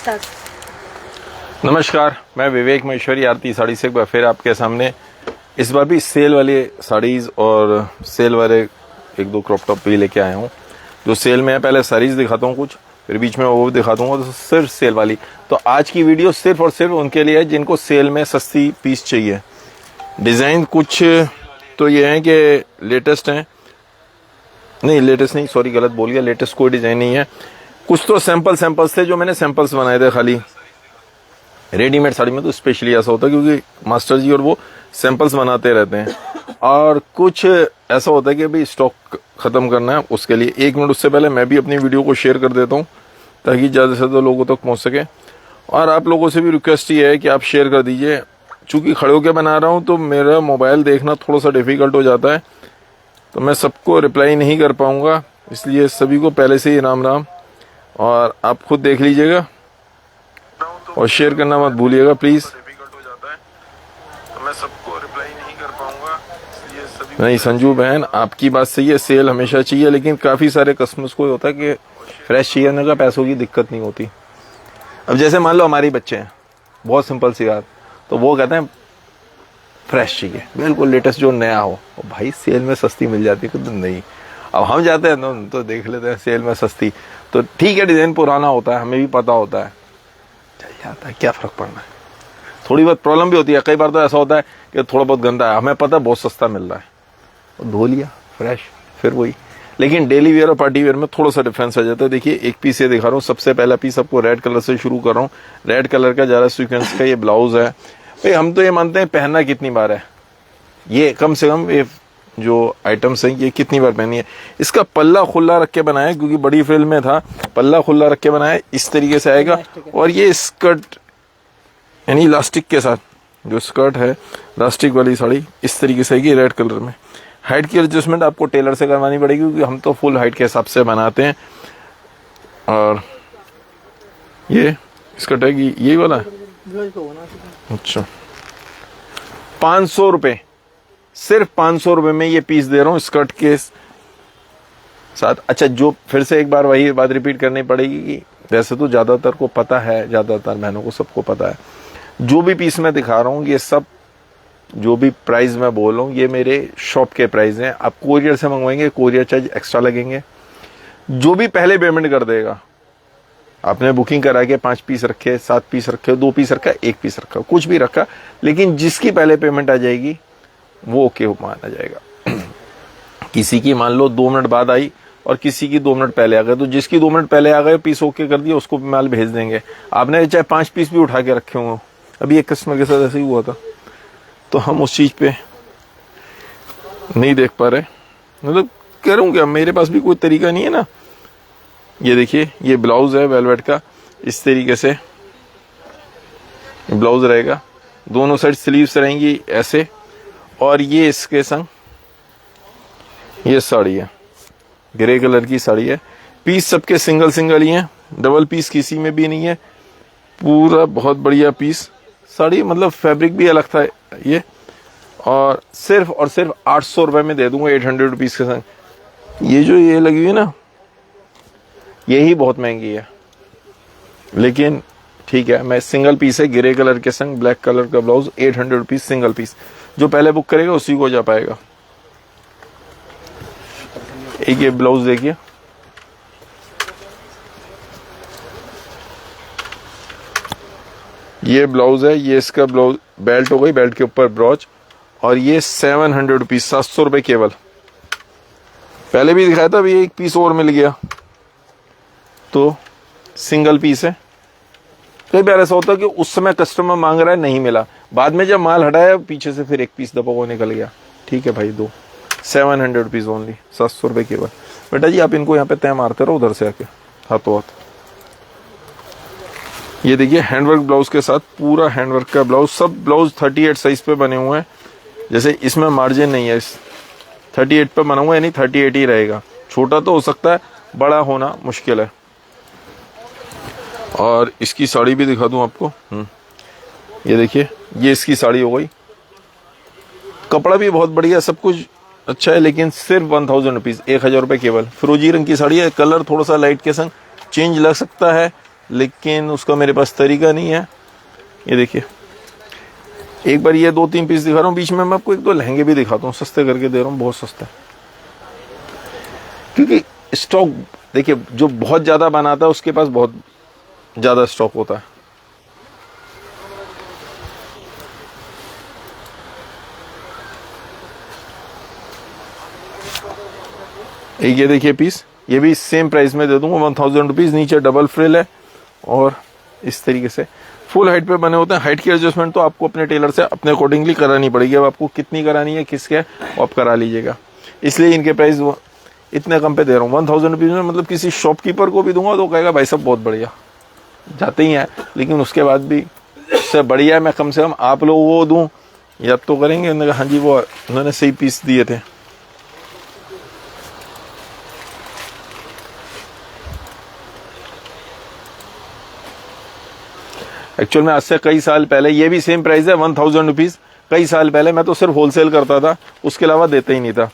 Start. नमस्कार, मैं विवेक महेश्वरी आरती साड़ी से एक बार फिर आपके सामने इस बार भी सेल वाली साड़ीज और सेल वाले एक दो क्रॉप टॉप भी लेके आया हूँ। जो सेल में है पहले साड़ीज दिखाता हूँ कुछ, फिर बीच में वो दिखा दूंगा, तो सिर्फ सेल वाली। तो आज की वीडियो सिर्फ और सिर्फ उनके लिए है जिनको सेल में सस्ती पीस चाहिए। डिज़ाइन कुछ तो ये है कि लेटेस्ट हैं, नहीं लेटेस्ट नहीं, सॉरी गलत बोल गया, लेटेस्ट कोई डिज़ाइन नहीं है। कुछ तो सैंपल्स थे जो मैंने सैंपल्स बनाए थे खाली। रेडीमेड साड़ी में तो स्पेशली ऐसा होता है क्योंकि मास्टर जी और वो सैंपल्स बनाते रहते हैं। और कुछ ऐसा होता है कि भाई स्टॉक खत्म करना है, उसके लिए 1 मिनट उससे पहले मैं भी अपनी वीडियो को शेयर कर देता हूँ ताकि ज़्यादा से ज़्यादा लोगों तक पहुँच सके। और आप लोगों से भी रिक्वेस्ट ये है कि आप शेयर कर दीजिए। चूँकि खड़े होकर बना रहा हूँ तो मेरा मोबाइल देखना थोड़ा सा डिफ़िकल्ट हो जाता है, तो मैं सबको रिप्लाई नहीं कर पाऊँगा, इसलिए सभी को पहले से ही राम राम। और आप खुद देख लीजिएगा और शेयर करना मत भूलिएगा प्लीज। मैं सबको रिप्लाई नहीं कर पाऊंगा, इसलिए सभी नहीं। संजू बहन आपकी बात सही है, सेल हमेशा चाहिए, लेकिन काफी सारे कस्टमर्स को होता है कि फ्रेश चाहिए ना, का पैसों की दिक्कत नहीं होती। अब जैसे मान लो हमारे बच्चे हैं, बहुत सिंपल सी बात, तो वो कहते हैं फ्रेश चाहिए, बिल्कुल लेटेस्ट जो नया हो। और भाई सेल में सस्ती मिल जाती है, तो नहीं। अब हम जाते हैं तो देख लेते हैं सेल में सस्ती, तो ठीक है डिजाइन पुराना होता है, हमें भी पता होता है, चल जाता है, क्या फर्क पड़ना है। थोड़ी बहुत प्रॉब्लम भी होती है, कई बार तो ऐसा होता है कि थोड़ा बहुत गंदा है, हमें पता है बहुत सस्ता मिल रहा है, तो धो लिया फ्रेश, फिर वही। लेकिन डेली वेयर और पार्टी वेयर में थोड़ा सा डिफरेंस आ जाता है। देखिए एक पीस ये दिखा रहा हूँ, सबसे पहला पीस आपको रेड कलर से शुरू कर रहा हूँ। रेड कलर का ज़्यादा सीक्वेंस का ये ब्लाउज है। भाई हम तो ये मानते हैं पहनना कितनी बार है, ये कम से कम ये जो आइटम्स हैं ये कितनी बार पहनी है। इसका पल्ला खुला रख के बनाया, क्योंकि बड़ी फिल्म में था, पल्ला खुला रख के बनाया, इस तरीके से आएगा। और ये स्कर्ट यानी इलास्टिक के साथ जो स्कर्ट है, इलास्टिक वाली साड़ी इस तरीके से आएगी रेड कलर में। हाइट की एडजस्टमेंट आपको टेलर से करवानी पड़ेगी, क्योंकि हम तो फुल हाइट के हिसाब से बनाते हैं। और ये स्कर्ट है कि यही वाला है, अच्छा 500 रुपये, सिर्फ 500 रुपये में ये पीस दे रहा हूँ स्कर्ट के साथ। अच्छा, जो फिर से एक बार वही बात रिपीट करनी पड़ेगी कि वैसे तो ज़्यादातर को पता है, ज़्यादातर बहनों को सबको पता है, जो भी पीस मैं दिखा रहा हूँ ये सब जो भी प्राइस मैं बोल रहा हूँ ये मेरे शॉप के प्राइस हैं। आप कोरियर से मंगवाएंगे, कोरियर चार्ज एक्स्ट्रा लगेंगे। जो भी पहले पेमेंट कर देगा, आपने बुकिंग करा के 5 पीस रखे, 7 पीस रखे, 2 पीस रखा, 1 पीस रखा, कुछ भी रखा, लेकिन जिसकी पहले पेमेंट आ जाएगी वो ओके माना जाएगा। किसी की मान लो 2 मिनट बाद आई और किसी की 2 मिनट पहले आ गए, तो जिसकी 2 मिनट पहले आ गए पीस ओके कर दिया, उसको माल भेज देंगे। आपने चाहे 5 पीस भी उठा के रखे होंगे, अभी एक कस्टमर के साथ ऐसे ही हुआ था, तो हम उस चीज पे नहीं देख पा रहे, मतलब कह रहा हूँ क्या, मेरे पास भी कोई तरीका नहीं है ना। ये देखिए ये ब्लाउज है वेलवेट का, इस तरीके से ब्लाउज रहेगा, दोनों साइड स्लीव्स रहेंगी ऐसे। और ये इसके संग ये साड़ी है, ग्रे कलर की साड़ी है। पीस सबके सिंगल सिंगल ही हैं, डबल पीस किसी में भी नहीं है, पूरा बहुत बढ़िया पीस साड़ी, मतलब फैब्रिक भी अलग था ये। और सिर्फ 800 रुपये में दे दूंगा, 800 रुपीज़ के संग। ये जो ये लगी हुई है ना, यही बहुत महंगी है, लेकिन ठीक है, मैं सिंगल पीस है ग्रे कलर के संग ब्लैक कलर का ब्लाउज, 800 रुपीज़ सिंगल पीस। जो पहले बुक करेगा उसी को जा पाएगा। एक ये ब्लाउज देखिए, ये ब्लाउज है, ये इसका ब्लाउज बेल्ट हो गई, बेल्ट के ऊपर ब्रॉच, और ये 700 रुपीज, 700 रुपये केवल। पहले भी दिखाया था, अभी एक पीस और मिल गया, तो सिंगल पीस है। कई बार ऐसा होता है कि उस समय कस्टमर मांग रहा है, नहीं मिला, बाद में जब माल हटाया पीछे से फिर एक पीस दबा हुआ निकल गया। ठीक है भाई, दो 700 रुपीज ओनली, 700 रुपये केवल। बेटा जी आप इनको यहाँ पे तय मारते रहो उधर से आके हाथों हाथ। ये देखिए हैंडवर्क ब्लाउज के साथ, पूरा हैंडवर्क का ब्लाउज, सब ब्लाउज 38 साइज पे बने हुए हैं। जैसे इसमें मार्जिन नहीं है, इस 38 पे बना हुआ है, यानी 38 ही रहेगा, छोटा तो हो सकता है, बड़ा होना मुश्किल है। और इसकी साड़ी भी दिखा दूं आपको, ये देखिए ये इसकी साड़ी हो गई, कपड़ा भी बहुत बढ़िया, सब कुछ अच्छा है, लेकिन सिर्फ 1000 रुपीज़, 1000 रुपये केवल। फिरोजी रंग की साड़ी है, कलर थोड़ा सा लाइट के संग चेंज लग सकता है, लेकिन उसका मेरे पास तरीका नहीं है। ये देखिए, एक बार ये 2-3 पीस दिखा रहा हूँ, बीच में मैं आपको 1-2 लहंगे भी दिखाता हूँ, सस्ते करके दे रहा हूँ, बहुत सस्ते। क्योंकि स्टॉक देखिए, जो बहुत ज्यादा बनाता है उसके पास बहुत ज्यादा स्टॉक होता है। एक ये देखिए पीस, ये भी सेम प्राइस में दे दूंगा 1000 रुपीज। नीचे डबल फ्रिल है और इस तरीके से फुल हाइट पे बने होते हैं। हाइट की एडजस्टमेंट तो आपको अपने टेलर से अपने अकॉर्डिंगली करानी पड़ेगी। अब आपको कितनी करानी है, किसके है, वो आप करा लीजिएगा। इसलिए इनके प्राइस इतने कम पे दे रहा हूँ 1000 रुपीज में। मतलब किसी शॉपकीपर को भी दूंगा तो कहेगा भाई साहब बहुत बढ़िया, जाते ही हैं, लेकिन उसके बाद भी उससे बढ़िया मैं कम से कम आप लोगों को दूं, याद तो करेंगे। उन्होंने कहा हाँ जी, वो उन्होंने सही पीस दिए थे। एक्चुअल में आज से कई साल पहले, ये भी सेम प्राइस है 1000 रुपीज। कई साल पहले मैं तो सिर्फ होलसेल करता था, उसके अलावा देता ही नहीं था।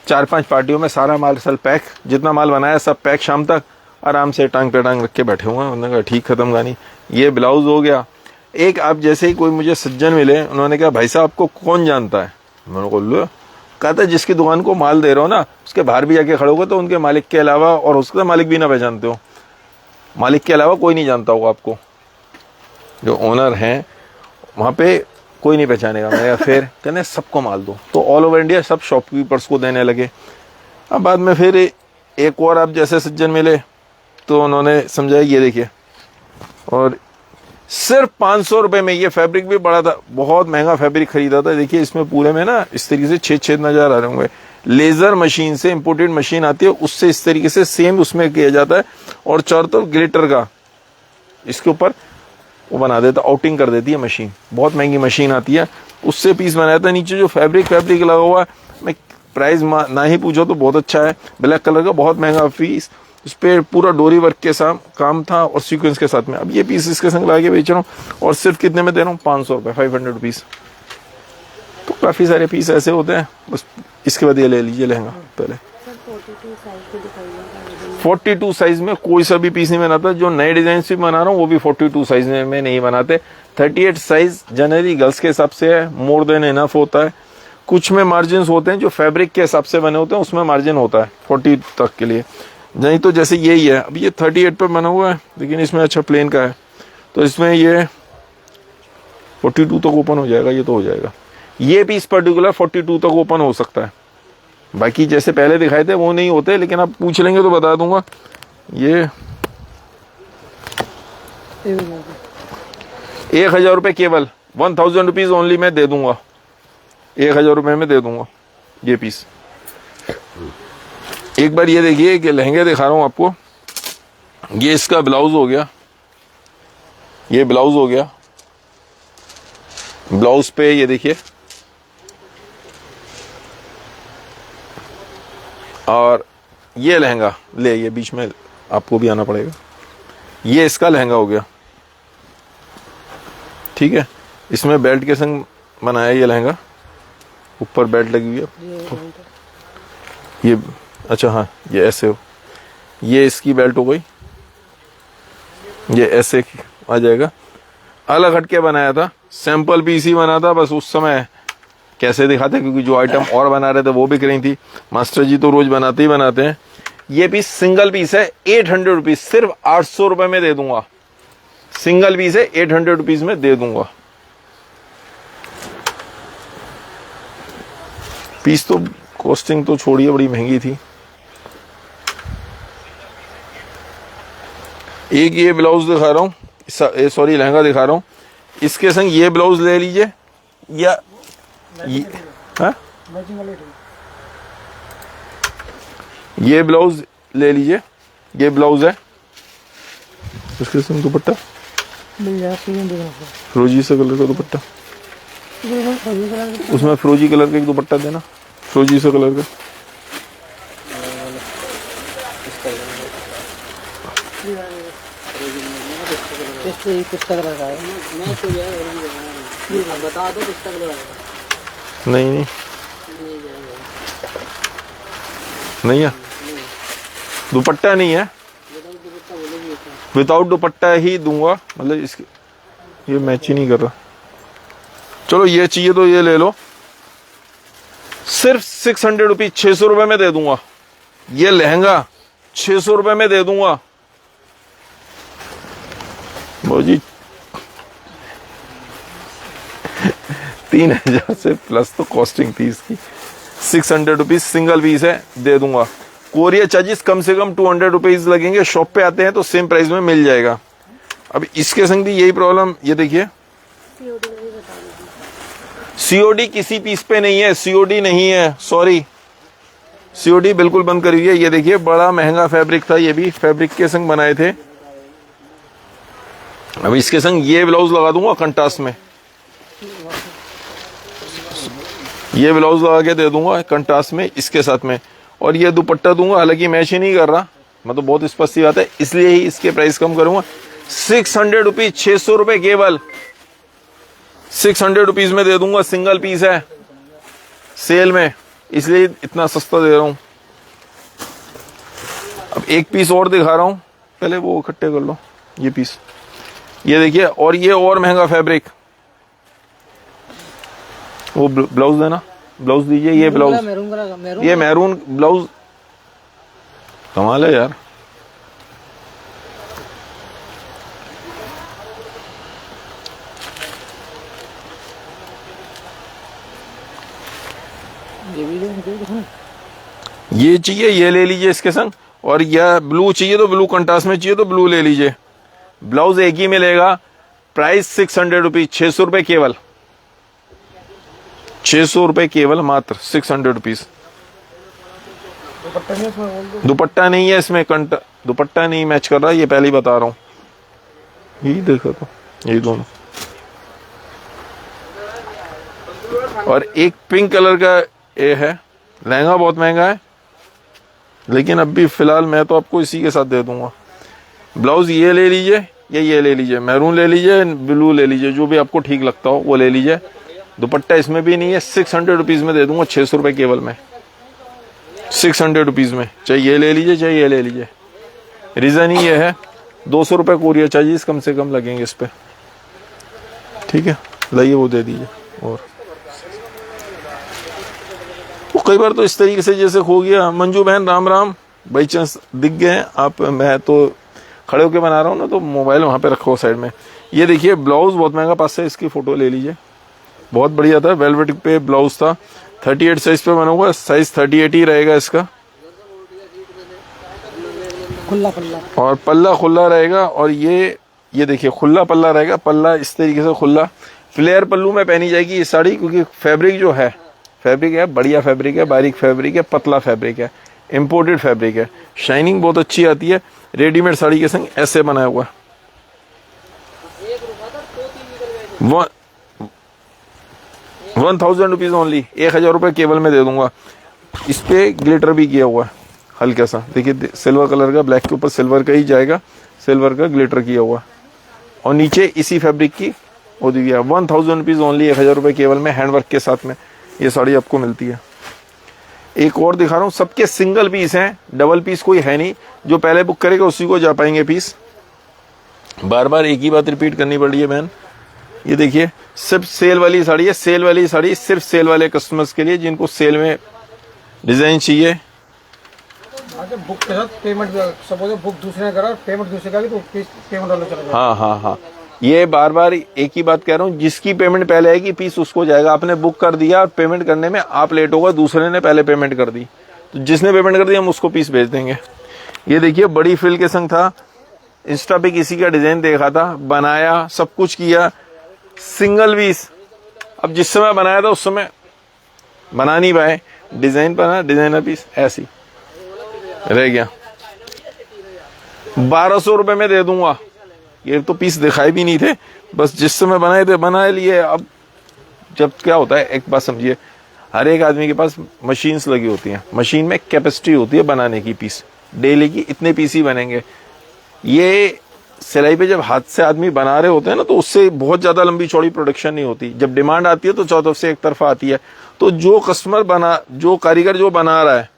4-5 पार्टियों में सारा माल सल पैक, जितना माल बनाया सब पैक, शाम तक आराम से टांग पे टांग रख के बैठे हुए हैं। उन्होंने कहा ठीक, खत्म कहानी। ये ब्लाउज हो गया। एक आप जैसे ही कोई मुझे सज्जन मिले, उन्होंने कहा भाई साहब आपको कौन जानता है? मैंने बोल कहा था जिसकी दुकान को माल दे रहा हो ना, उसके बाहर भी जाके खड़े होगे तो उनके मालिक के अलावा, और उसका मालिक भी ना पहचानते हो, मालिक के अलावा कोई नहीं जानता होगा आपको। जो ओनर हैं वहाँ पे कोई नहीं पहचानेगा। मैं फिर कहने सबको माल दो, तो ऑल ओवर इंडिया सब शॉपकीपर्स को देने लगे। अब बाद में फिर एक और आप जैसे सज्जन मिले तो उन्होंने समझाया ये देखिए, और सिर्फ 500 रुपए में। ये फैब्रिक भी बड़ा था, बहुत महंगा फैब्रिक खरीदा था। देखिए इसमें पूरे में ना इस तरीके से 6 छेद नजर आ रहे होंगे। लेजर मशीन से, इंपोर्टेड मशीन आती है, उससे इस तरीके से सेम उसमें किया जाता है। और चारों तरफ ग्लिटर का इसके ऊपर वो बना देता, आउटिंग कर देती है मशीन। बहुत महंगी मशीन आती है, उससे पीस बनाया था। नीचे जो फैब्रिक लगा हुआ है, मैं प्राइस ना ही पूछो तो बहुत अच्छा है। ब्लैक कलर का बहुत महंगा पीस, उस पर पूरा डोरी वर्क के साथ काम था और सीक्वेंस के साथ में। अब ये पीस इसके संग ला के बेच रहा हूँ और सिर्फ कितने में दे रहा हूँ? 500 रुपए, 500 रुपीज। तो काफी सारे पीस ऐसे होते हैं। बस इसके बाद ये ले लीजिए लहंगा। पहले 42 साइज में कोई सा भी पीस नहीं बनाता। जो नए डिजाइन भी बना रहा हूँ वो भी 42 साइज में नहीं बनाते। 38 साइज जनरली गर्ल्स के हिसाब से है, मोर देन इनफ होता है। कुछ में मार्जिन होते हैं जो फैब्रिक के हिसाब से बने होते हैं, उसमें मार्जिन होता है 40 तक के लिए। नहीं तो जैसे यही है, अब ये 38 पे बना हुआ है, लेकिन इसमें अच्छा प्लेन का है, तो इसमें ये 42 तक ओपन हो जाएगा। ये तो हो जाएगा, ये पीस पर्टिकुलर 42 तक ओपन हो सकता है। बाकी जैसे पहले दिखाए थे वो नहीं होते, लेकिन आप पूछ लेंगे तो बता दूंगा। ये 1000 रुपए केवल, 1000 रुपीज ओनली मैं दे दूंगा। 1000 रुपए में दे दूंगा ये पीस। एक बार ये देखिए कि लहंगे दिखा रहा हूं आपको। ये इसका ब्लाउज हो गया, ये ब्लाउज हो गया। ब्लाउज पे ये देखिए, और ये लहंगा ले, ये बीच में आपको भी आना पड़ेगा। ये इसका लहंगा हो गया, ठीक है। इसमें बेल्ट के संग बनाया ये लहंगा, ऊपर बेल्ट लगी हुई है। ये अच्छा, हाँ ये ऐसे हो, ये इसकी बेल्ट हो गई, ये ऐसे आ जाएगा। अलग हटके बनाया था, सैंपल पीस ही बना था। बस उस समय कैसे दिखाते, क्योंकि जो आइटम और बना रहे थे वो बिक रही थी। मास्टर जी तो रोज बनाते ही बनाते हैं। ये पीस सिंगल पीस है, 800 रुपीज, सिर्फ 800 रुपए में दे दूंगा। सिंगल पीस है, 800 रुपीज में दे दूंगा। पीस तो कॉस्टिंग तो छोड़िए, बड़ी महंगी थी। एक ये ब्लाउज दिखा रहा हूँ, सॉरी लहंगा दिखा रहा हूँ। इसके संग ये ब्लाउज ले लीजिए, या ये ब्लाउज ले लीजिए। ये ब्लाउज है, उसके संग दुपट्टा फिरोजी से कलर का दुपट्टा, उसमें फिरोजी कलर का एक दुपट्टा देना, फिरोजी से कलर का। नहीं नहीं है, दुपट्टा नहीं है। विदाउट दुपट्टा ही दूंगा, मतलब इसके ये मैच ही नहीं कर रहा। चलो ये चाहिए तो ये ले लो, सिर्फ 600 रुपीज, 600 रुपए में दे दूंगा। ये लहंगा 600 रुपए में दे दूंगा। वो जी 3000 से प्लस तो कॉस्टिंग थी इसकी। 600 रुपीज सिंगल पीस है, दे दूंगा। कोरियर चार्जेस कम से कम 200 रुपीज लगेंगे। शॉप पे आते हैं तो सेम प्राइस में मिल जाएगा। अब इसके संग भी यही प्रॉब्लम, ये देखिए सीओडी किसी पीस पे नहीं है, सीओडी नहीं है, सॉरी, सीओडी बिल्कुल बंद करी हुई है। ये देखिए बड़ा महंगा फैब्रिक था, ये भी फैब्रिक के संग बनाए थे। अब इसके संग ये ब्लाउज लगा दूंगा कंट्रास्ट में, ये ब्लाउज लगा के दे दूंगा कंट्रास्ट में इसके साथ में, और ये दुपट्टा दूंगा। हालांकि मैच ही नहीं कर रहा, मैं तो बहुत स्पष्ट सी बात है, इसलिए ही इसके प्राइस कम करूंगा। 600 रुपीज, 600 रुपए केवल 600 रुपीज में दे दूंगा। सिंगल पीस है सेल में, इसलिए इतना सस्ता दे रहा हूं। अब एक पीस और दिखा रहा हूं, पहले वो इकट्ठे कर लो ये पीस। ये देखिए, और ये और महंगा फैब्रिक। वो ब्लाउज देना, ब्लाउज दीजिए। ये ब्लाउज, ये मैरून ब्लाउज, कमाल है यार। ये चाहिए ये ले लीजिए इसके संग, और यह ब्लू चाहिए तो ब्लू, कंट्रास्ट में चाहिए तो ब्लू ले लीजिए। ब्लाउज एक ही मिलेगा। प्राइस 600 रुपीज, 600 रुपए केवल, 600 रुपए केवल मात्र 600 रुपीज। दुपट्टा नहीं है इसमें, दुपट्टा नहीं मैच कर रहा, ये पहले ही बता रहा हूं। यही देखो तो, यही दोनों। और एक पिंक कलर का ये है, लहंगा बहुत महंगा है, लेकिन अब भी फिलहाल मैं तो आपको इसी के साथ दे दूंगा। ब्लाउज ये ले लीजिए या ये ले लीजिए, मैरून ले लीजिए, ब्लू ले लीजिए, जो भी आपको ठीक लगता हो वो ले लीजिए। दुपट्टा इसमें भी नहीं है। 600 रुपीज में दे दूंगा, 600 रुपए केवल में, 600 रुपीज में। चाहे ये ले लीजिए चाहे ये ले लीजिए। रीजन ही ये है, 200 रुपए कोरियर चार्जेस कम से कम लगेंगे इस पे, ठीक है। लाइए वो दे दीजिए। और वो कई बार तो इस तरीके से जैसे हो गया। मंजू बहन राम राम, बाई चांस दिख गए आप, मैं तो खड़े होके बना रहा हूँ ना, तो मोबाइल वहां पे रखो साइड में। ये देखिए ब्लाउज बहुत महंगा, पास से इसकी फोटो ले लीजिए, बहुत बढ़िया था। वेलवेट पे ब्लाउज था, 38 साइज पे बना हुआ, साइज 38 ही रहेगा इसका। खुला पल्ला, और पल्ला खुला रहेगा। और ये देखिए खुला पल्ला रहेगा, पल्ला इस तरीके से खुला फ्लेयर पल्लू में पहनी जाएगी ये साड़ी, क्योंकि फैब्रिक जो है, फैब्रिक है बढ़िया फैब्रिक है, बारीक फैब्रिक है, पतला फैब्रिक है, इंपोर्टेड फैब्रिक है, शाइनिंग बहुत अच्छी आती है। रेडीमेड साड़ी के संग ऐसे बनाया हुआ है। 1000 रुपीज ओनली, 1000 रुपए केवल में दे दूंगा। इस पे ग्लिटर भी किया हुआ है हल्का सा, देखिए सिल्वर कलर का, ब्लैक के ऊपर सिल्वर का ही जाएगा, सिल्वर का ग्लिटर किया हुआ। और नीचे इसी फैब्रिक की वो दी गया। 1000 रुपीज ओनली, 1000 रुपए केवल में, हैंडवर्क के साथ में ये साड़ी आपको मिलती है। एक और दिखा रहा हूँ, सबके सिंगल पीस हैं, डबल पीस कोई है नहीं। जो पहले बुक करेगा उसी को जा पाएंगे पीस। बार बार एक ही बात रिपीट करनी पड़ रही है बहन। ये देखिए सिर्फ सेल वाली साड़ी है, सेल वाली साड़ी सिर्फ सेल वाले कस्टमर्स के लिए, जिनको सेल में डिजाइन चाहिए। बुक के साथ पेमेंट, सपोज बुक दूसरे ने करा, पेमेंट दूसरे का भी तो पेमेंट वाला चलेगा। हाँ हाँ हाँ, ये बार बार एक ही बात कह रहा हूँ, जिसकी पेमेंट पहले आएगी पीस उसको जाएगा। आपने बुक कर दिया और पेमेंट करने में आप लेट होगा, दूसरे ने पहले पेमेंट कर दी, तो जिसने पेमेंट कर दी हम उसको पीस भेज देंगे। ये देखिए बड़ी फ्रिल के संग था, इंस्टा पे किसी का डिजाइन देखा था, बनाया, सब कुछ किया, सिंगल पीस। अब जिस समय बनाया था उस समय बना नहीं पाए, डिजाइन बना, डिजाइनर पीस ऐसी रह गया। 1200 रुपए में दे दूंगा। ये तो पीस दिखाए भी नहीं थे, बस जिस समय बनाए थे बना लिए। अब जब क्या होता है, एक बात समझिए, हर एक आदमी के पास मशीन्स लगी होती हैं, मशीन में कैपेसिटी होती है बनाने की पीस, डेली की इतने पीस ही बनेंगे। ये सिलाई पे जब हाथ से आदमी बना रहे होते हैं ना, तो उससे बहुत ज्यादा लंबी चौड़ी प्रोडक्शन नहीं होती। जब डिमांड आती है तो चौथों से एक तरफा आती है। तो जो कस्टमर बना, जो कारीगर जो बना रहा है,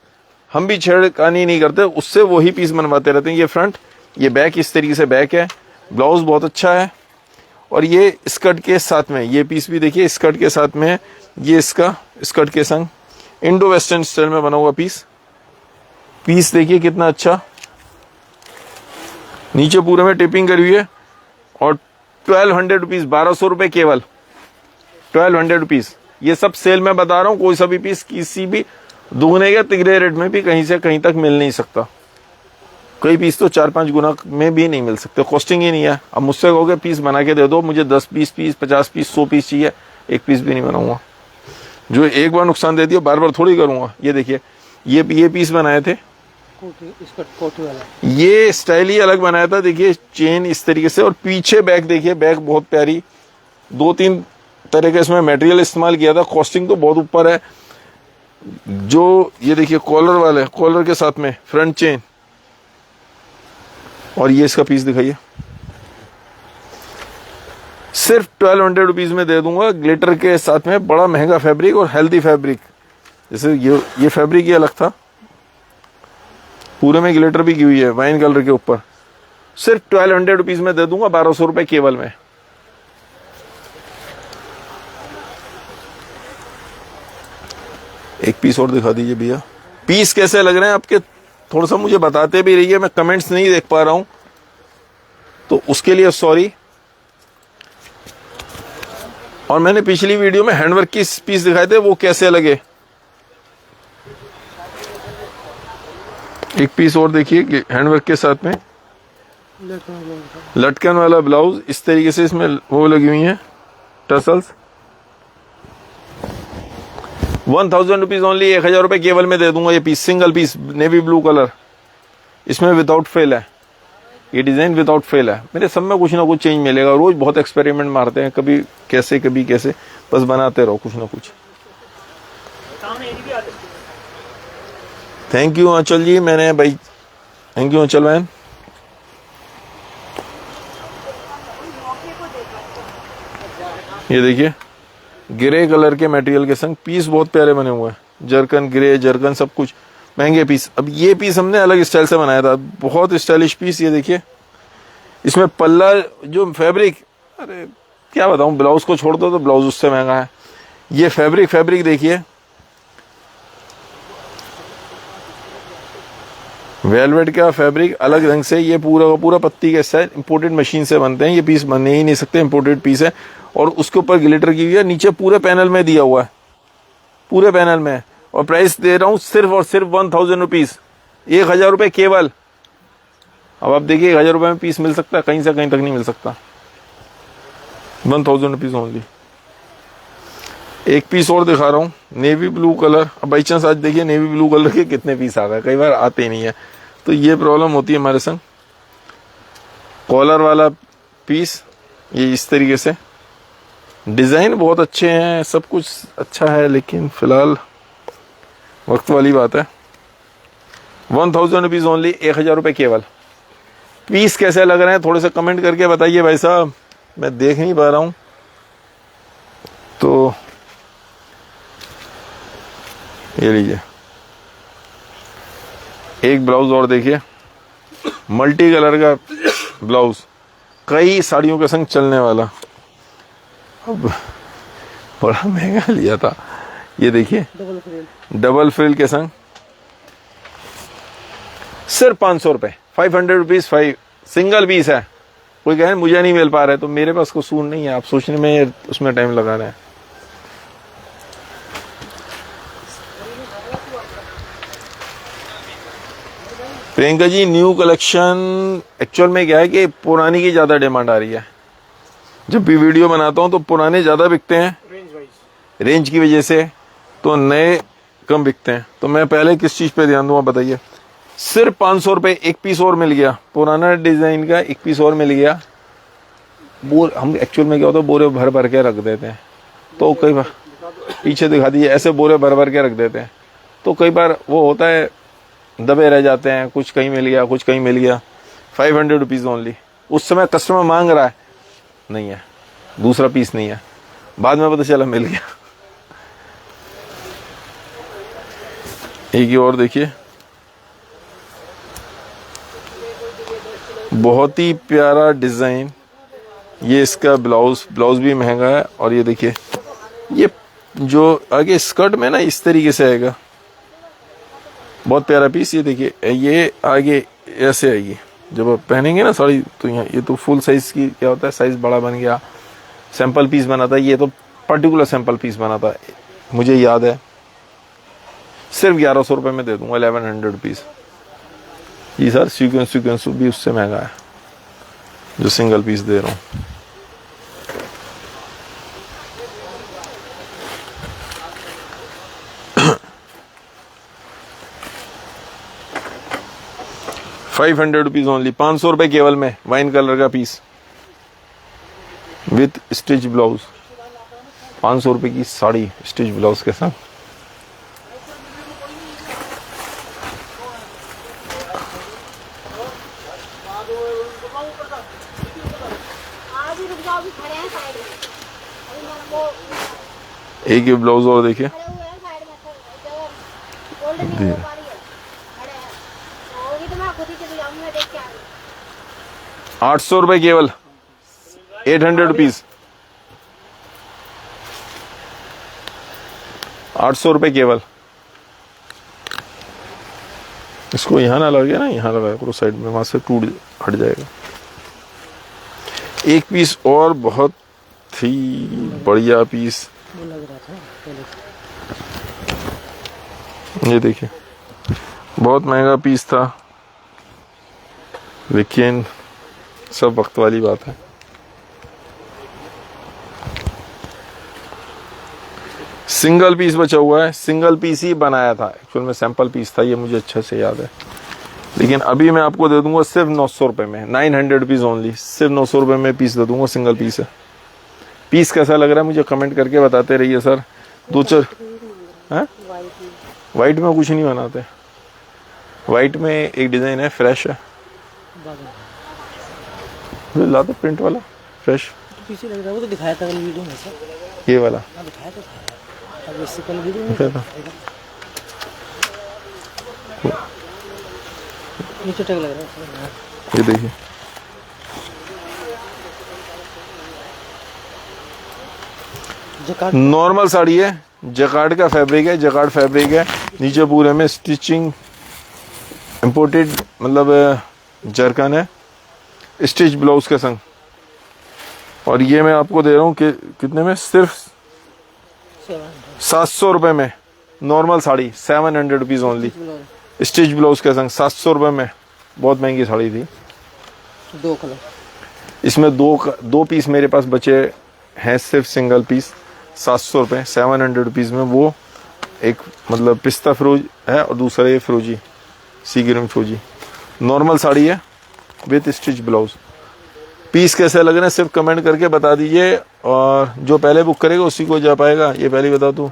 हम भी छेड़खानी नहीं करते, उससे वही पीस बनवाते रहते हैं। ये फ्रंट, ये बैक इस तरीके से बैक है, ब्लाउज बहुत अच्छा है। और ये स्कर्ट के साथ में ये पीस भी देखिए, स्कर्ट के साथ में ये इसका स्कर्ट के संग इंडो वेस्टर्न स्टाइल में बना हुआ पीस देखिए कितना अच्छा, नीचे पूरे में टिपिंग करी हुई है। और 1200 रुपीज, 1200 रुपए केवल, 1200 रुपीज। ये सब सेल में बता रहा हूँ, कोई सा भी पीस किसी भी दुगने या तिगरे रेट में भी कहीं से कहीं तक मिल नहीं सकता। कई पीस तो 4-5 गुना में भी नहीं मिल सकते, कॉस्टिंग ही नहीं है। अब मुझसे कहोगे पीस बना के दे दो, मुझे 10-20 पीस, 50 पीस, 100 पीस चाहिए, एक पीस भी नहीं बनाऊंगा। जो एक बार नुकसान दे दिया बार बार थोड़ी करूंगा। ये देखिए ये पीस बनाए थे, कोटी वाला ये स्टाइल ही अलग बनाया था। देखिए चेन इस तरीके से, और पीछे बैक देखिए, बैक बहुत प्यारी, 2-3 तरह का इसमें मटेरियल इस्तेमाल किया था। कॉस्टिंग तो बहुत ऊपर है। जो ये देखिए कॉलर वाले, कॉलर के साथ में फ्रंट चेन, और ये इसका पीस दिखाइए, सिर्फ 1200 रुपीज में दे दूंगा, ग्लिटर के साथ में। बड़ा महंगा फैब्रिक और हेल्दी फैब्रिक, जैसे ये फैब्रिक ये अलग था, पूरे में ग्लिटर भी की हुई है वाइन कलर के ऊपर। सिर्फ 1200 रुपीज में दे दूंगा, 1200 रुपए केवल में। एक पीस और दिखा दीजिए भैया। पीस कैसे लग रहे हैं आपके, थोड़ा सा मुझे बताते भी रहिए, मैं कमेंट्स नहीं देख पा रहा हूं तो उसके लिए सॉरी। और मैंने पिछली वीडियो में हैंडवर्क की पीस दिखाए थे, वो कैसे लगे। एक पीस और देखिए हैंडवर्क के साथ में लटकन वाला ब्लाउज, इस तरीके से इसमें वो लगी हुई है टसल्स। 1000 रुपीज ओनली, 1000 रुपए केवल में दे दूंगा ये piece. Single piece navy blue colour, इसमें विदाउट फेल है, ये डिजाइन विदाउट फेल है। मेरे सब में कुछ ना कुछ चेंज मिलेगा, रोज बहुत एक्सपेरिमेंट मारते हैं, कभी कैसे कभी कैसे, बस बनाते रहो कुछ ना कुछ। थैंक यू अंचल जी, मैंने भाई थैंक यू अंचल मैन। ये देखिए ग्रे कलर के मटेरियल के संग पीस बहुत प्यारे बने हुए हैं, जरकन ग्रे, जरकन सब कुछ महंगे पीस। अब ये पीस हमने अलग स्टाइल से बनाया था, बहुत स्टाइलिश पीस। ये देखिए इसमें पल्ला जो फैब्रिक, अरे क्या बताऊं, ब्लाउज को छोड़ दो तो ब्लाउज उससे महंगा है। ये फैब्रिक देखिए, वेलवेट का फैब्रिक अलग ढंग से, ये पूरा का पूरा पत्ती के साथ इंपोर्टेड मशीन से बनते हैं। ये पीस बनने ही नहीं सकते, इंपोर्टेड पीस है। और उसके ऊपर ग्लिटर की हुई है, नीचे पूरे पैनल में दिया हुआ है, पूरे पैनल में। और प्राइस दे रहा हूं सिर्फ और सिर्फ 1000 रुपीज, 1000 रुपए केवल। अब आप देखिए 1000 रुपए में पीस मिल सकता है, कहीं से कहीं तक नहीं मिल सकता। 1000 रुपीज ओनली। एक पीस और दिखा रहा हूँ, नेवी ब्लू कलर। अब बाई चांस आज देखिए नेवी ब्लू कलर के कितने पीस आ गए, कई बार आते ही नहीं है, तो ये प्रॉब्लम होती है हमारे संग। कॉलर वाला पीस, ये इस तरीके से, डिजाइन बहुत अच्छे हैं, सब कुछ अच्छा है, लेकिन फिलहाल वक्त वाली बात है। 1000 रुपीज ओनली, 1000 रुपए केवल। पीस कैसे लग रहे हैं थोड़े से कमेंट करके बताइए भाई साहब, मैं देख नहीं पा रहा हूं तो। ये लीजिए एक ब्लाउज और देखिए, मल्टी कलर का ब्लाउज, कई साड़ियों के संग चलने वाला। अब बड़ा महंगा लिया था। ये देखिए डबल फ्रिल के संग सिर्फ 500 रुपए, 500 रुपीज 5 सिंगल पीस है। कोई कहे मुझे नहीं मिल पा रहा है, तो मेरे पास कसूर नहीं है, आप सोचने में उसमें टाइम लगा रहे हैं। Priyanka ji new collection, actual में क्या है कि पुरानी की ज्यादा डिमांड आ रही है। जब भी वीडियो बनाता हूं तो पुराने ज्यादा बिकते हैं रेंज की वजह से, तो नए कम बिकते हैं। तो मैं पहले किस चीज पे ध्यान दूंगा बताइए। सिर्फ 500 रुपए एक पीस और मिल गया, पुराना डिजाइन का एक पीस और मिल गया। हम एक्चुअल में क्या होता है, बोरे भर भर के रख देते हैं, तो कई बार पीछे दिखा दीजिए, ऐसे बोरे भर भर के रख देते हैं, तो कई बार वो होता है दबे रह जाते हैं, कुछ कहीं मिल गया, कुछ कहीं मिल गया। 500 रुपीज ओनली। उस समय कस्टमर मांग रहा है, नहीं है, दूसरा पीस नहीं है, बाद में पता चला मिल गया। एक ही और देखिए, बहुत ही प्यारा डिजाइन। ये इसका ब्लाउज भी महंगा है। और ये देखिए, ये जो आगे स्कर्ट में ना इस तरीके से आएगा, बहुत प्यारा पीस। ये देखिए, ये आगे ऐसे आएगी जब आप पहनेंगे ना साड़ी, तो यहाँ ये तो फुल साइज की क्या होता है, साइज बड़ा बन गया, सैंपल पीस बनाता है। ये तो पर्टिकुलर सैंपल पीस बनाता है, मुझे याद है। सिर्फ 1100 रुपये में दे दूंगा, 1100 रुपीज़। जी सर, सीक्वेंस भी उससे महंगा है जो सिंगल पीस दे रहा हूँ। ₹500 ओनली, 500 रुपये केवल में। वाइन कलर का पीस विथ स्टिच ब्लाउज, 500 रुपये की साड़ी स्टिच ब्लाउज के साथ। एक ये ब्लाउज और देखिए, 800 रुपये केवल, 800 रुपीज, 800 रुपये केवल। इसको यहाँ ना लगे ना, यहाँ लगाया करो साइड में, वहां से टूट हट जाएगा। एक पीस और बहुत ही बढ़िया पीस, ये देखिए, बहुत महंगा पीस था, लेकिन सब वक्त वाली बात है। सिंगल पीस बचा हुआ है, सिंगल पीस ही बनाया था, एक्चुअल में सैंपल पीस था ये, मुझे अच्छे से याद है। लेकिन अभी मैं आपको दे दूंगा सिर्फ 900 रुपये में, 900 रुपीज ओनली, सिर्फ 900 रुपये में पीस दे दूंगा, सिंगल पीस है। पीस कैसा लग रहा है मुझे कमेंट करके बताते रहिए सर। दो चार है, वाइट में कुछ नहीं बनाते, वाइट में एक डिजाइन है, फ्रेश है, लाते प्रिंट वाला फ्रेश, पीछे लग रहा है, वो तो दिखाया था वीडियो में सर, ये वाला दिखाया था, अब इससे कल वीडियो में दिखाया था। नीचे टक लग रहा है, ये देखिए, नॉर्मल साड़ी है, जकार्ड का फैब्रिक है, जकार्ड फैब्रिक है, नीचे पूरे में स्टिचिंग इंपोर्टेड, मतलब जरकन है, स्टिच ब्लाउज के संग। और ये मैं आपको दे रहा हूँ कि कितने में, सिर्फ 700 रुपये में। Normal sari 700 rupees only, stitch blouse के संग 700 रुपये में। बहुत महंगी साड़ी थी। 2 कलर, इसमें दो पीस मेरे पास बचे हैं, सिर्फ सिंगल पीस, 700 रुपये, 700 रुपीज में। वो एक मतलब पिस्ता फिरोज है और दूसरा ये फिरोजी, सी ग्रीन फिरोजी। नॉर्मल साड़ी है विथ स्टिच ब्लाउज। पीस कैसे लग रहे हैं सिर्फ कमेंट करके बता दीजिए, और जो पहले बुक करेगा उसी को जा पाएगा, ये पहले बता दूं।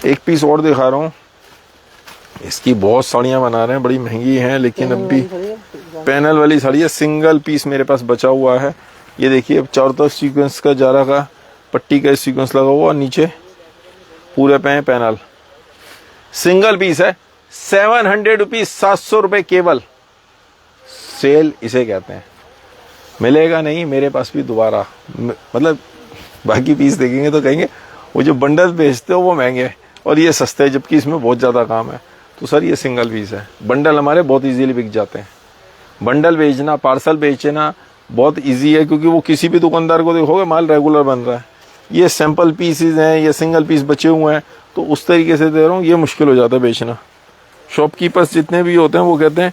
एक पीस और दिखा रहा हूँ, इसकी बहुत साड़ियाँ बना रहे हैं, बड़ी महंगी हैं, लेकिन अब भी पैनल वाली साड़ी है, सिंगल पीस मेरे पास बचा हुआ है। ये देखिए, अब चारों तरफ सीक्वेंस का, जारा का पट्टी का सीक्वेंस लगा हुआ, नीचे पूरे पे है पैनल, सिंगल पीस है, 700 रुपीज, 700 रुपये केवल। सेल इसे कहते हैं, मिलेगा नहीं मेरे पास भी दोबारा। मतलब बाकी पीस देखेंगे तो कहेंगे वो जो बंडल बेचते हो वो महंगे हैं और ये सस्ते हैं, जबकि इसमें बहुत ज़्यादा काम है। तो सर ये सिंगल पीस है, बंडल हमारे बहुत इजीली बिक जाते हैं। बंडल बेचना, पार्सल बेचना बहुत इजी है, क्योंकि वो किसी भी दुकानदार को देखोगे माल रेगुलर बन रहा है। ये सैंपल पीसेज हैं, ये सिंगल पीस बचे हुए हैं, तो उस तरीके से दे रहा हूँ, ये मुश्किल हो जाता है बेचना। शॉपकीपर्स जितने भी होते हैं वो कहते हैं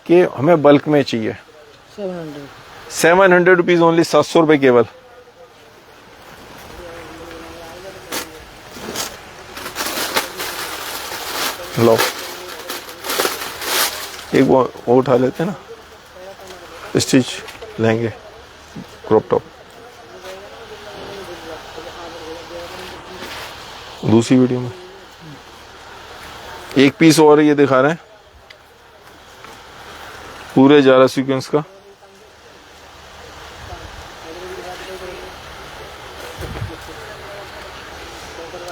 कि हमें बल्क में चाहिए। 700 रुपीज ओनली, 700 रुपये केवल। लो एक वो उठा लेते हैं ना, स्टिच लहंगे, क्रॉप टॉप। दूसरी वीडियो में एक पीस और ये दिखा रहे हैं, पूरे जारा सीक्वेंस का,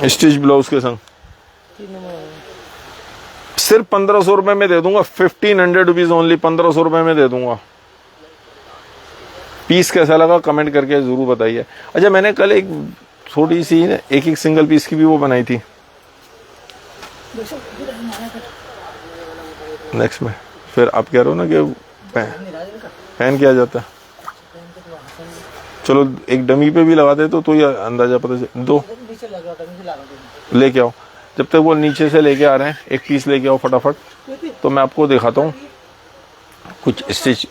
स्टिच ब्लाउज के संग। 3 नंबर सिर्फ 1500 रुपए में दे दूंगा, 1500 रुपीज ओनली, 1500 रुपए में दे दूंगा। पीस कैसा लगा कमेंट करके जरूर बताइए। अच्छा, मैंने कल एक छोटी सी एक सिंगल पीस की भी वो बनाई थी नेक्स्ट में। फिर आप कह रहे हो ना कि पहन किया जाता है। चलो एक डमी पे भी लगा दे तो ये अंदाजा पता चल। दो नीचे लगा था, नीचे लगा दो। लेके आओ, जब तक वो नीचे से लेके आ रहे हैं एक पीस लेके आओ फटाफट, तो मैं आपको दिखाता हूँ कुछ स्टिच,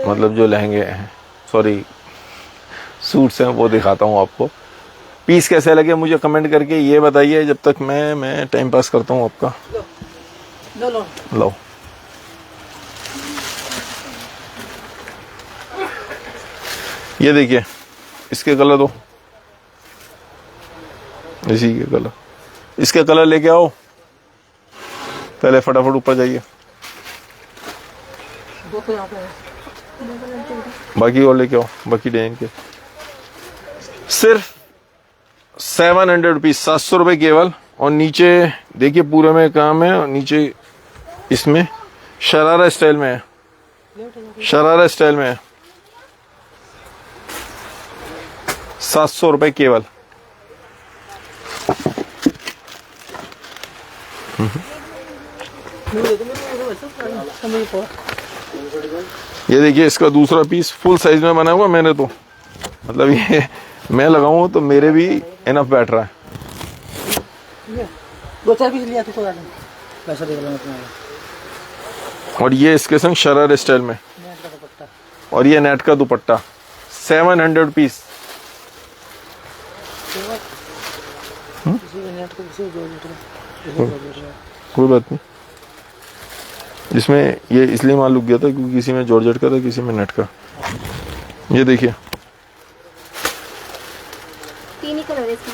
मतलब जो लहंगे हैं, सॉरी सूट्स हैं, वो दिखाता हूँ आपको। पीस कैसे लगे मुझे कमेंट करके ये बताइए, जब तक मैं टाइम पास करता हूँ आपका। लो ये देखिए, इसके कलर दो, इसी के कलर, इसके कलर लेके आओ पहले, फटाफट ऊपर जाइए। बाकी और लेके आओ, बाकी डिजाइन के। सिर्फ 700 रुपीज, 700 रुपए केवल। और नीचे देखिए पूरे में काम है, और नीचे इसमें शरारा स्टाइल में है, शरारा स्टाइल में है। 700 रुपए केवल। ये देखिए इसका दूसरा पीस फुल साइज में बना हुआ मैंने, तो मतलब ये मैं लगाऊं तो मेरे भी इनफ बैठ रहा है। 2-4 पीस लिया तो कोई पैसा दे देना तुम्हारा। और ये इसके संग शरारा स्टाइल में, नेट का दुपट्टा, और ये नेट का दुपट्टा। 700 पीस। किसी का नेट को किसी को जोड़ दो। कोई बात नहीं, इसमें ये इसलिए मालूम गया था क्योंकि किसी में जॉर्जेट का था, किसी में नेट का। ये देखिए 3 ही कलर है इसमें।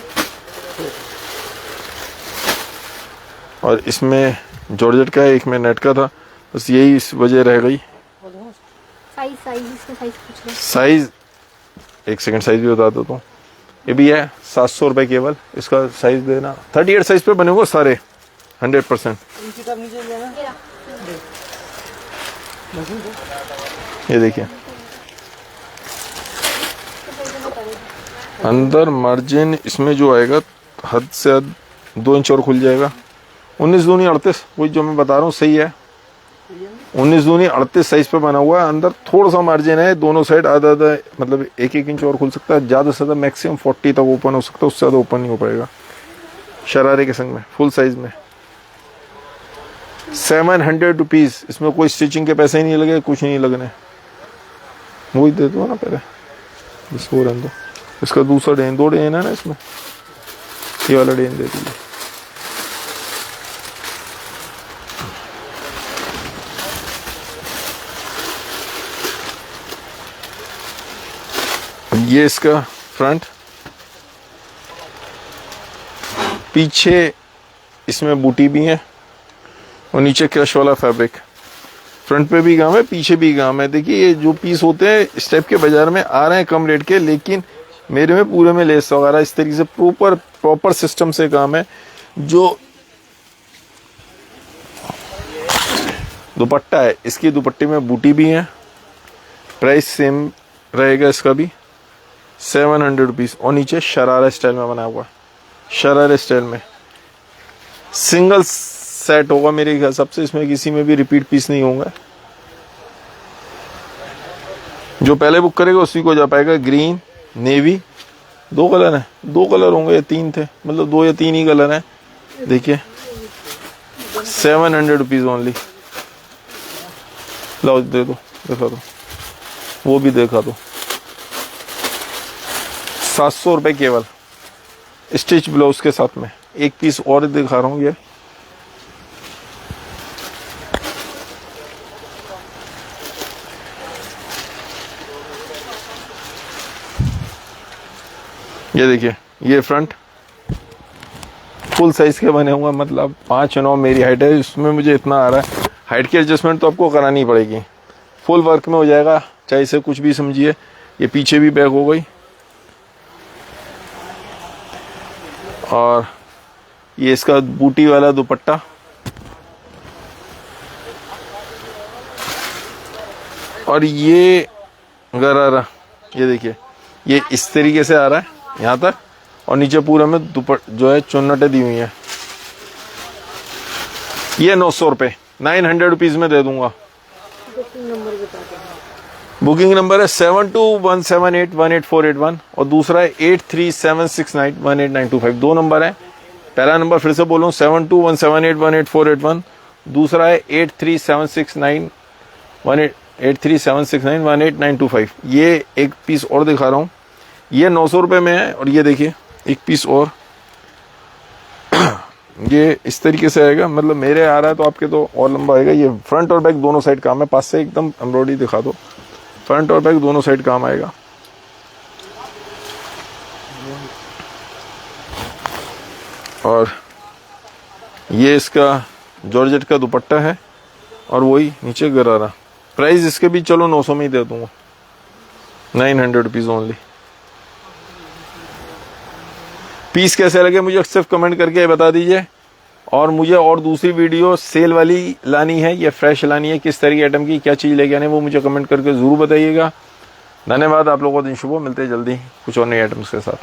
और इसमें जॉर्जेट का है, एक में नेट का था, बस यही इस वजह रह गई। साइज इसका साइज पूछ रहे। साइज एक सेकंड, साइज भी बता देता हूँ। ये भी है 700 रुपए केवल। इसका साइज देना 38 साइज पे बने हुए सारे 100%। ये देखिए अंदर मार्जिन इसमें जो आएगा हद से हद 2 इंच और खुल जाएगा। 19 दूनी 38, वही जो मैं बता रहा हूँ सही है। 19 दूनी 38 साइज पे बना हुआ है। अंदर थोड़ा सा मार्जिन है, दोनों साइड आधा आधा, मतलब 1-1 इंच और खुल सकता है। ज़्यादा से ज़्यादा मैक्सिमम 40 तक ओपन हो सकता है, उससे ज़्यादा ओपन नहीं हो पाएगा। शरारे के संग में फुल साइज में 700 रुपीज। इसमें कोई स्टिचिंग के पैसे ही नहीं लगे, कुछ नहीं लगने। वही दे दो ना पहले, इसको रहने दो। इसका दूसरा डिजाइन, 2 डिजाइन है ना इसमें, ये वाला डिजाइन दे दीजिए। ये इसका फ्रंट, पीछे इसमें बूटी भी है, और नीचे क्रश वाला फैब्रिक। फ्रंट पे भी काम है, पीछे भी काम है। देखिए ये जो पीस होते हैं इस टाइप के बाजार में आ रहे हैं कम रेट के, लेकिन मेरे में पूरे में लेस वगैरह इस तरीके से प्रॉपर सिस्टम से काम है। जो दुपट्टा है, इसकी दुपट्टे में बूटी भी है। प्राइस सेम रहेगा इसका भी 700 रुपीज। और नीचे शरारा स्टाइल में बना हुआ, शरारा स्टाइल में सिंगल सेट होगा मेरे हिसाब से। इसमें किसी में भी रिपीट पीस नहीं होगा। जो पहले बुक करेगा उसी को जा पाएगा। ग्रीन, नेवी, 2 कलर हैं, 2 कलर होंगे या 3 थे, मतलब 2 या 3 ही कलर हैं। देखिए 700 रुपीज ओनली। लो दे दो, दिखा दो, वो भी देखा दो। 700 रुपए केवल, स्टिच ब्लाउज के साथ में। एक पीस और दिखा रहा हूँ, ये देखिए। ये फ्रंट फुल साइज के बने हुए, मतलब 5'9" मेरी हाइट है, इसमें मुझे इतना आ रहा है। हाइट की एडजस्टमेंट तो आपको करानी पड़ेगी, फुल वर्क में हो जाएगा, चाहे इसे कुछ भी समझिए। ये पीछे भी बैक हो गई, और ये इसका बूटी वाला दुपट्टा, और ये गरारा, ये देखिए ये इस तरीके से आ रहा है यहाँ तक, और नीचे पूरा में जो है चुन्नटें दी हुई हैं। ये 900 रुपये, 900 रुपीज में दे दूंगा। बुकिंग नंबर बता दो। बुकिंग नंबर है 7217818481 और दूसरा है 8376918925। 2 नंबर है। पहला नंबर फिर से बोलूँ 7217818481, दूसरा है 8376918925। ये एक पीस और दिखा रहा हूँ, ये 900 रुपये में है, और ये देखिए एक पीस और ये इस तरीके से आएगा, मतलब मेरे आ रहा है तो आपके तो और लंबा आएगा। ये फ्रंट और बैक दोनों साइड काम है, पास से एकदम एम्ब्रॉयडरी दिखा दो, फ्रंट और बैक दोनों साइड काम आएगा। और ये इसका जॉर्जेट का दुपट्टा है और वही नीचे गरारा। प्राइस इसके भी चलो 900 में ही दे दूंगा, 900 रुपीज ओनली। पीस कैसे लगे मुझे सिर्फ कमेंट करके बता दीजिए, और मुझे और दूसरी वीडियो सेल वाली लानी है या फ्रेश लानी है, किस तरह की आइटम की क्या चीज़ लेके आने, वो मुझे कमेंट करके ज़रूर बताइएगा। धन्यवाद, आप लोगों को दिन शुभ हो। मिलते हैं जल्दी कुछ और नए आइटम्स के साथ।